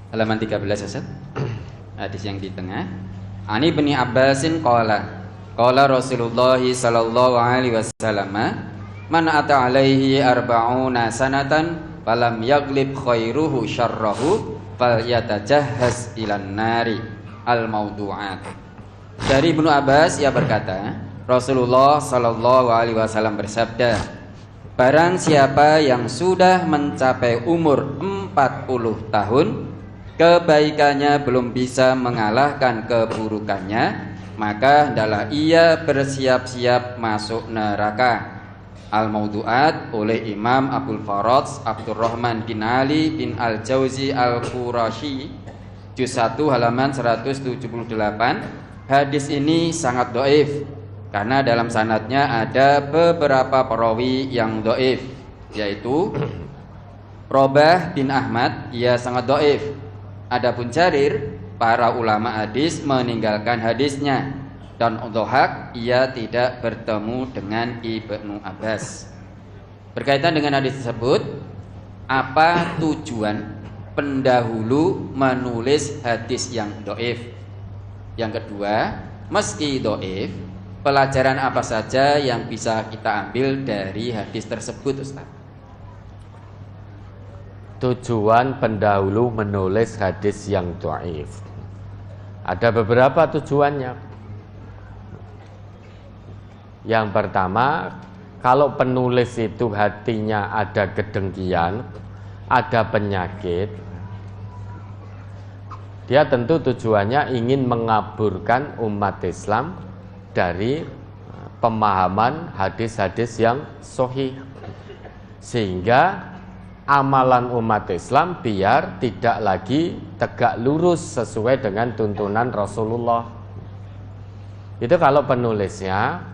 halaman 13 Ustaz. Hadis yang di tengah. Ani bin Abbasin qala Rasulullah sallallahu alaihi wasallam man ata alaihi arba'una sanatan falam yaglib khairuhu syarrahu falyatajahhaz ilan nari al-maudu'at. Dari Ibnu Abbas ia berkata, Rasulullah sallallahu alaihi wasallam bersabda, barang siapa yang sudah mencapai umur 40 tahun, kebaikannya belum bisa mengalahkan keburukannya, maka hendaklah ia bersiap-siap masuk neraka. Al-Maudu'at oleh Imam Abdul Faraj Abdurrahman bin Ali bin Al-Jauzi Al-Qurashi, juz 1 halaman 178. Hadis ini sangat dhaif karena dalam sanadnya ada beberapa perawi yang dhaif, yaitu Robah bin Ahmad, ia sangat dhaif. Adapun Jarir, para ulama hadis meninggalkan hadisnya, dan Dhahak ia tidak bertemu dengan Ibnu Abbas. Berkaitan dengan hadis tersebut, apa tujuan pendahulu menulis hadis yang dhaif? Yang kedua, meski dhaif, pelajaran apa saja yang bisa kita ambil dari hadis tersebut, Ustaz? Tujuan pendahulu menulis hadis yang dhaif. Ada beberapa tujuannya. Yang pertama, kalau penulis itu hatinya ada kedengkian, ada penyakit, dia tentu tujuannya ingin mengaburkan umat Islam dari pemahaman hadis-hadis yang sahih, sehingga amalan umat Islam biar tidak lagi tegak lurus sesuai dengan tuntunan Rasulullah. Itu kalau penulisnya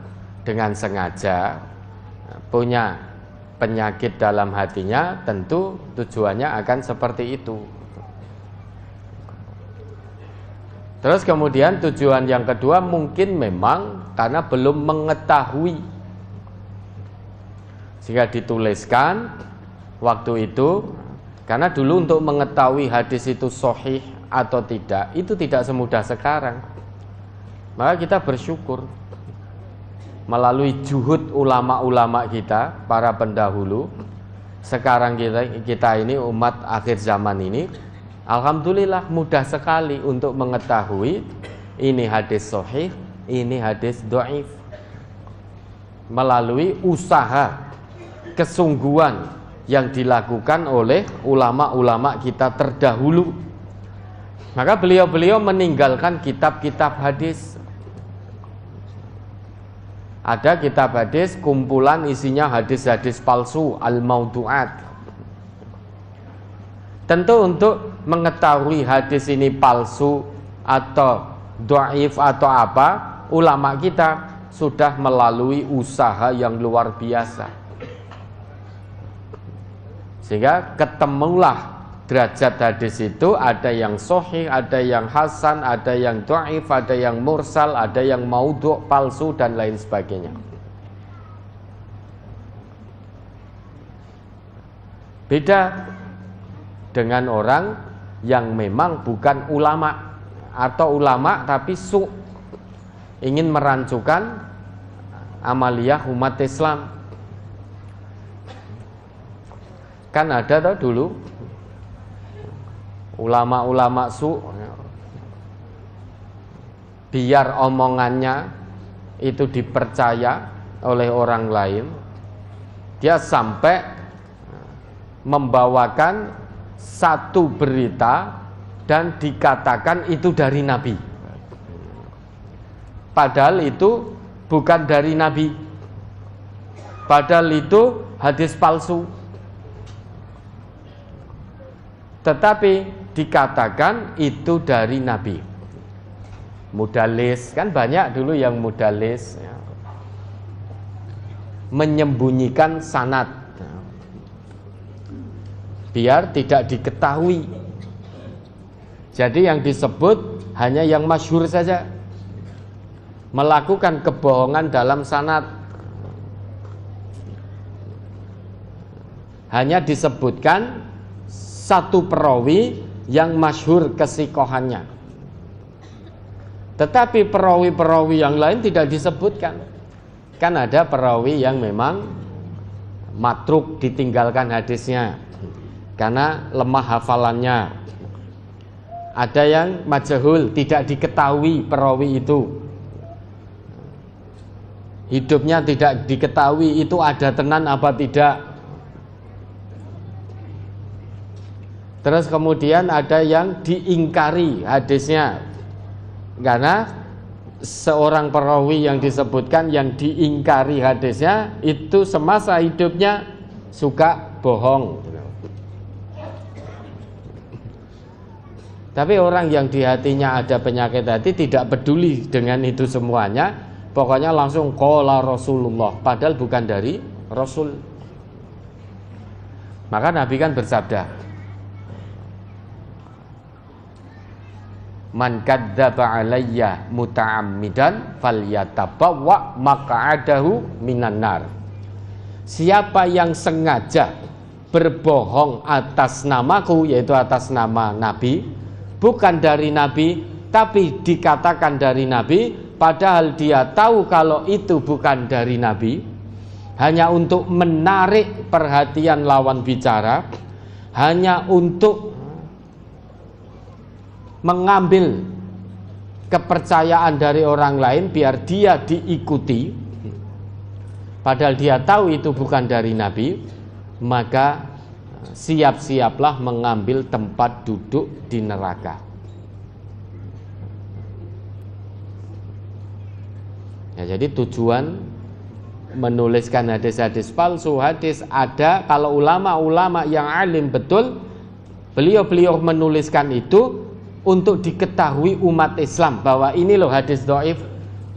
dengan sengaja punya penyakit dalam hatinya, tentu tujuannya akan seperti itu. Terus kemudian tujuan yang kedua mungkin memang karena belum mengetahui, sehingga dituliskan waktu itu. Karena dulu untuk mengetahui hadis itu sahih atau tidak, itu tidak semudah sekarang. Maka kita bersyukur melalui juhud ulama-ulama kita, para pendahulu. Sekarang kita ini umat akhir zaman ini, alhamdulillah mudah sekali untuk mengetahui ini hadis sahih, ini hadis dhaif, melalui usaha kesungguhan yang dilakukan oleh ulama-ulama kita terdahulu. Maka beliau-beliau meninggalkan kitab-kitab hadis. Ada kitab hadis kumpulan isinya hadis-hadis palsu, al-maudu'at. Tentu untuk mengetahui hadis ini palsu atau dhaif atau apa, ulama kita sudah melalui usaha yang luar biasa, sehingga ketemulah derajat hadis itu, ada yang sahih, ada yang hasan, ada yang dhaif, ada yang mursal, ada yang maudhu', palsu, dan lain sebagainya. Beda dengan orang yang memang bukan ulama, atau ulama tapi ingin merancukan amaliyah umat Islam. Kan ada tau dulu ulama-ulama biar omongannya itu dipercaya oleh orang lain, dia sampai membawakan satu berita dan dikatakan itu dari Nabi, padahal itu bukan dari Nabi, padahal itu hadis palsu, tetapi dikatakan itu dari Nabi. Mudalis, kan banyak dulu yang mudalis, ya, menyembunyikan sanad biar tidak diketahui. Jadi yang disebut hanya yang masyhur saja, melakukan kebohongan dalam sanad. Hanya disebutkan satu perawi yang masyhur kesikohannya. Tetapi perawi-perawi yang lain tidak disebutkan. Kan ada perawi yang memang matruk, ditinggalkan hadisnya karena lemah hafalannya. Ada yang majhul, tidak diketahui perawi itu, hidupnya tidak diketahui itu ada tenan apa tidak. Terus kemudian ada yang diingkari hadisnya, karena seorang perawi yang disebutkan yang diingkari hadisnya itu semasa hidupnya suka bohong. Tapi orang yang di hatinya ada penyakit hati tidak peduli dengan itu semuanya, pokoknya langsung qala Rasulullah, padahal bukan dari Rasul. Maka Nabi kan bersabda, man kadzdzaba alayya muta'ammidan falyatabawwa maq'adahu minan nar. Siapa yang sengaja berbohong atas namaku, yaitu atas nama Nabi, bukan dari Nabi tapi dikatakan dari Nabi, padahal dia tahu kalau itu bukan dari Nabi, hanya untuk menarik perhatian lawan bicara, hanya untuk mengambil kepercayaan dari orang lain biar dia diikuti, padahal dia tahu itu bukan dari Nabi, maka siap-siaplah mengambil tempat duduk di neraka. Ya, jadi tujuan menuliskan hadis-hadis palsu, hadis ada, kalau ulama-ulama yang alim betul, beliau menuliskan itu untuk diketahui umat Islam bahwa ini loh hadis dhaif,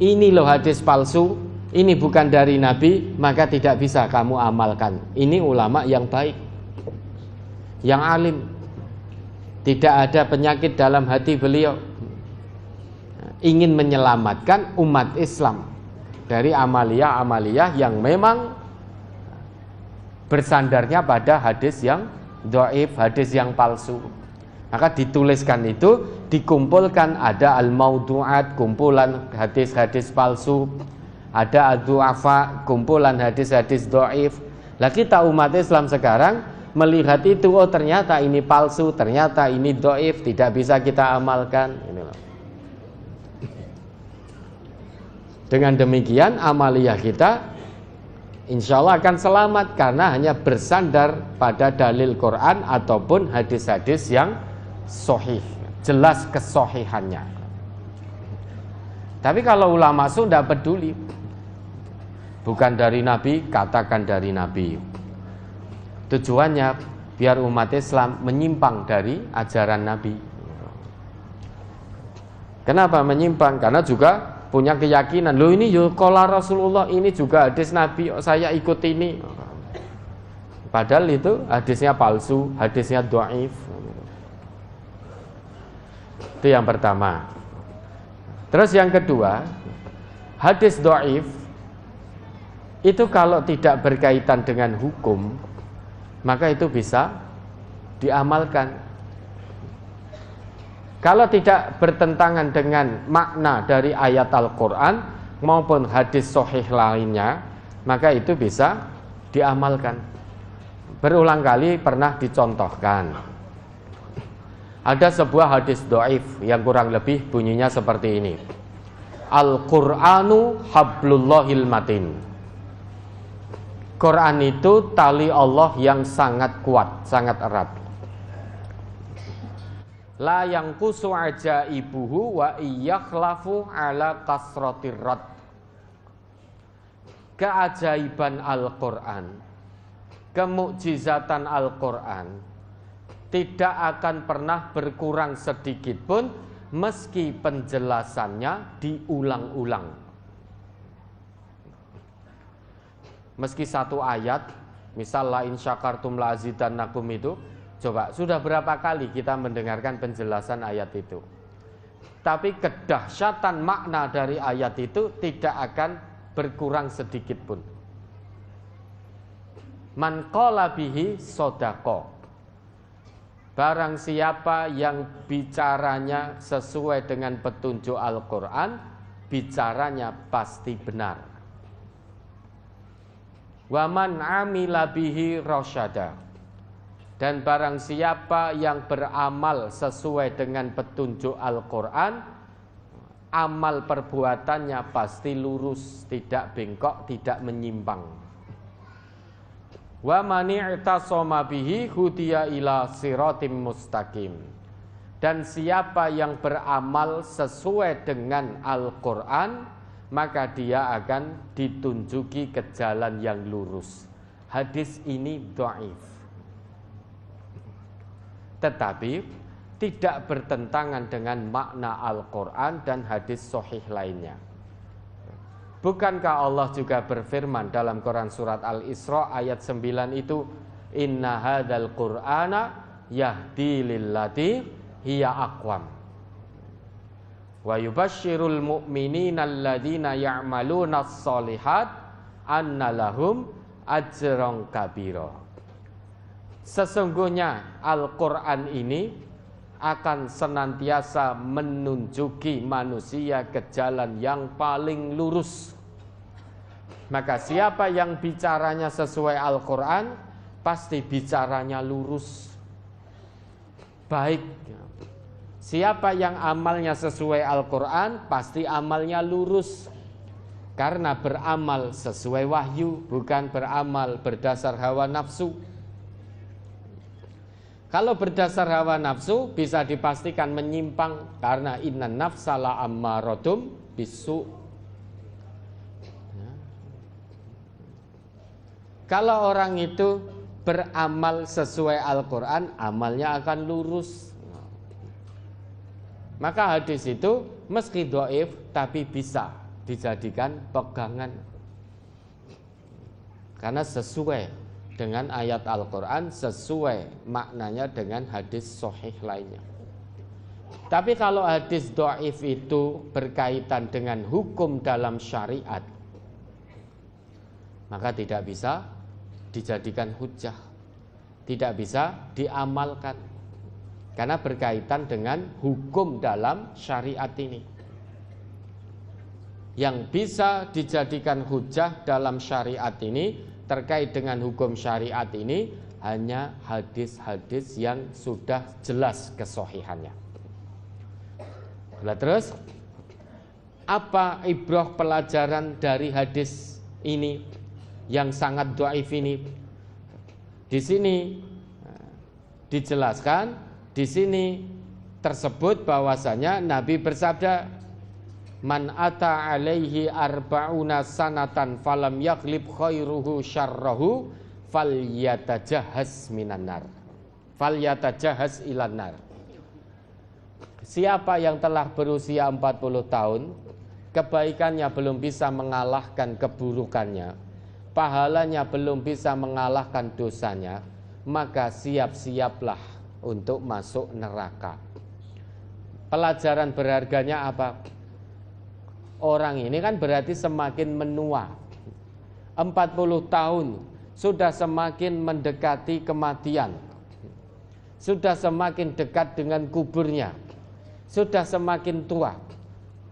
ini loh hadis palsu, ini bukan dari Nabi, maka tidak bisa kamu amalkan. Ini ulama yang baik, yang alim, tidak ada penyakit dalam hati beliau, ingin menyelamatkan umat Islam dari amalia-amalia yang memang bersandarnya pada hadis yang dhaif, hadis yang palsu. Maka dituliskan itu, dikumpulkan, ada al-maudu'at, kumpulan hadis-hadis palsu, ada ad-du'afa, kumpulan hadis-hadis dhaif. Lah kita umat Islam sekarang melihat itu, oh ternyata ini palsu, ternyata ini dhaif, tidak bisa kita amalkan. Dengan demikian amaliyah kita insya Allah akan selamat, karena hanya bersandar pada dalil Quran ataupun hadis-hadis yang sahih, jelas kesohihannya. Tapi kalau ulama sudah peduli, bukan dari Nabi, katakan dari Nabi. Tujuannya biar umat Islam menyimpang dari ajaran Nabi. Kenapa menyimpang? Karena juga punya keyakinan, loh ini yo qala Rasulullah, ini juga hadis Nabi, saya ikut ini. Padahal itu hadisnya palsu, hadisnya dhaif. Itu yang pertama. Terus yang kedua, hadis dhaif itu kalau tidak berkaitan dengan hukum, maka itu bisa diamalkan. Kalau tidak bertentangan dengan makna dari ayat Al-Quran maupun hadis sahih lainnya, maka itu bisa diamalkan. Berulang kali pernah dicontohkan. Ada sebuah hadis dhaif yang kurang lebih bunyinya seperti ini. Al-Qur'anu hablullahil matin. Quran itu tali Allah yang sangat kuat, sangat erat. La yang kusu ajaibuhu wa iyakhlafu ala kasratir rad. Keajaiban Al-Quran, kemukjizatan Al-Quran tidak akan pernah berkurang sedikit pun meski penjelasannya diulang-ulang. Meski satu ayat, misal la in syakartum la azidannakum itu, coba sudah berapa kali kita mendengarkan penjelasan ayat itu, tapi kedahsyatan makna dari ayat itu tidak akan berkurang sedikit pun. Man qala bihi shadaqah. barang siapa yang bicaranya sesuai dengan petunjuk Al-Quran, bicaranya pasti benar. Waman amila bihi rasyada, dan barang siapa yang beramal sesuai dengan petunjuk Al-Quran, amal perbuatannya pasti lurus, tidak bengkok, tidak menyimpang. Wa man i'tasama bihi hudiya ila siratim mustaqim, dan siapa yang beramal sesuai dengan Al-Quran, maka dia akan ditunjuki ke jalan yang lurus. Hadis ini dhaif, tetapi tidak bertentangan dengan makna Al-Quran dan hadis sahih lainnya. Bukankah Allah juga berfirman dalam Quran surat Al-Isra ayat 9 itu, inna hadzal qur'ana yahdi lillati hiya aqwam wa yubasyirul mu'minina alladzina ya'maluna sholihat anna lahum ajran kabira. Sesungguhnya Al-Quran ini akan senantiasa menunjuki manusia ke jalan yang paling lurus. Maka siapa yang bicaranya sesuai Al-Quran, pasti bicaranya lurus, baik. Siapa yang amalnya sesuai Al-Quran, pasti amalnya lurus, karena beramal sesuai wahyu, bukan beramal berdasar hawa nafsu. Kalau berdasar hawa nafsu bisa dipastikan menyimpang, karena innan nafsa la ammaradum bisu. Kalau orang itu beramal sesuai Al-Quran, amalnya akan lurus. Maka hadis itu meski dhaif tapi bisa dijadikan pegangan, karena sesuai dengan ayat Al-Quran, sesuai maknanya dengan hadis sahih lainnya. Tapi kalau hadis dhaif itu berkaitan dengan hukum dalam syariat, maka tidak bisa dijadikan hujjah, tidak bisa diamalkan, karena berkaitan dengan hukum dalam syariat ini. Yang bisa dijadikan hujjah dalam syariat ini, terkait dengan hukum syariat ini, hanya hadis-hadis yang sudah jelas kesohihannya. Nah, terus apa ibrah pelajaran dari hadis ini yang sangat dhaif ini? Di sini dijelaskan, di sini tersebut bahwasanya Nabi bersabda, man ata alaihi arba'una sanatan falam yaglib khairuhu syarrahu falyatajahhaz minan nar, falyatajahhaz ilan nar. Siapa yang telah berusia 40 tahun, kebaikannya belum bisa mengalahkan keburukannya, pahalanya belum bisa mengalahkan dosanya, maka siap-siaplah untuk masuk neraka. Pelajaran berharganya apa? Orang ini kan berarti semakin menua, 40 tahun sudah semakin mendekati kematian, sudah semakin dekat dengan kuburnya, sudah semakin tua,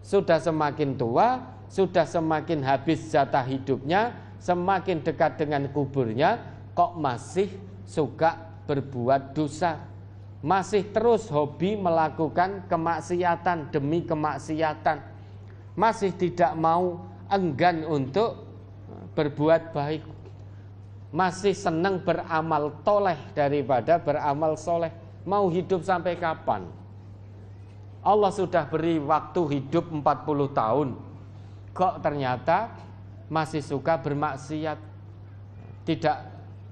sudah semakin tua, sudah semakin habis jatah hidupnya, semakin dekat dengan kuburnya, kok masih suka berbuat dosa, masih terus hobi melakukan kemaksiatan demi kemaksiatan, masih tidak mau enggan untuk berbuat baik, masih senang beramal toleh daripada beramal soleh. Mau hidup sampai kapan? Allah sudah beri waktu hidup 40 tahun, kok ternyata masih suka bermaksiat, tidak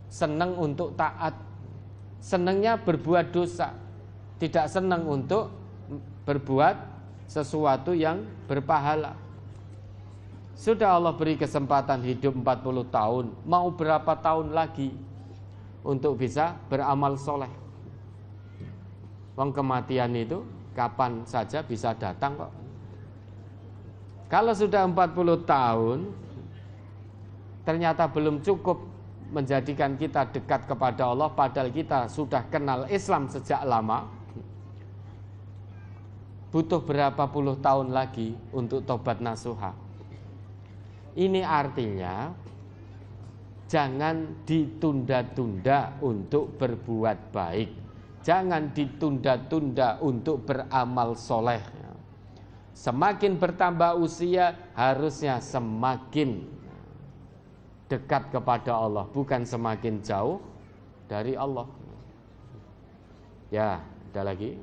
senang untuk taat, senangnya berbuat dosa, tidak senang untuk berbuat sesuatu yang berpahala. Sudah Allah beri kesempatan hidup 40 tahun, mau berapa tahun lagi untuk bisa beramal soleh? Wong kematian itu kapan saja bisa datang kok. Kalau sudah 40 tahun ternyata belum cukup menjadikan kita dekat kepada Allah padahal kita sudah kenal Islam sejak lama, butuh berapa puluh tahun lagi untuk tobat nasuha. Ini artinya jangan ditunda-tunda untuk berbuat baik, jangan ditunda-tunda untuk beramal soleh. Semakin bertambah usia, harusnya semakin dekat kepada Allah, bukan semakin jauh dari Allah. Ya, ada lagi.